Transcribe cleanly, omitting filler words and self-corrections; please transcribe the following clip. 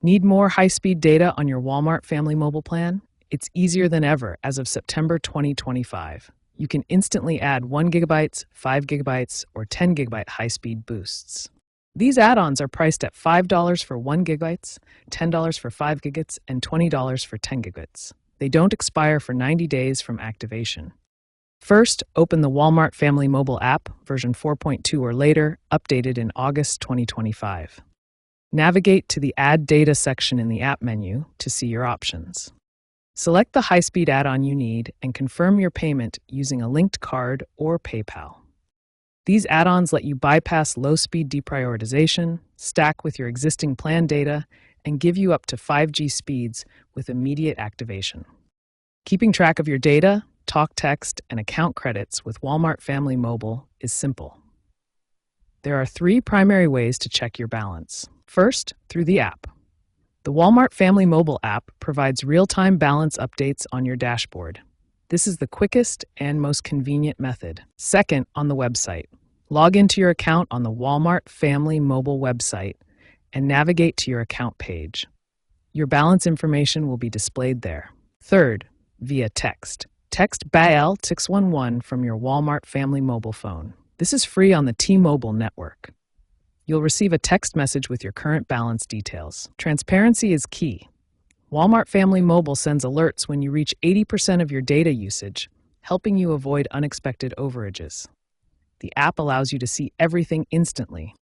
Need more high-speed data on your Walmart Family Mobile plan? It's easier than ever as of September 2025. You can instantly add 1 gigabytes, 5 gigabytes, or 10 gigabyte high-speed boosts. These add-ons are priced at $5 for 1 gigabytes, $10 for 5 gigabytes, and $20 for 10 gigabytes. They don't expire for 90 days from activation. First, open the Walmart Family Mobile app, version 4.2 or later, updated in August 2025. Navigate to the Add Data section in the app menu to see your options. Select the high-speed add-on you need and confirm your payment using a linked card or PayPal. These add-ons let you bypass low-speed deprioritization, stack with your existing plan data, and give you up to 5G speeds with immediate activation. Keeping track of your data, talk text, and account credits with Walmart Family Mobile is simple. There are 3 primary ways to check your balance. First, through the app. The Walmart Family Mobile app provides real-time balance updates on your dashboard. This is the quickest and most convenient method. Second, on the website. Log into your account on the Walmart Family Mobile website and navigate to your account page. Your balance information will be displayed there. Third, via text. Text BAL 611 from your Walmart Family Mobile phone. This is free on the T-Mobile network. You'll receive a text message with your current balance details. Transparency is key. Walmart Family Mobile sends alerts when you reach 80% of your data usage, helping you avoid unexpected overages. The app allows you to see everything instantly,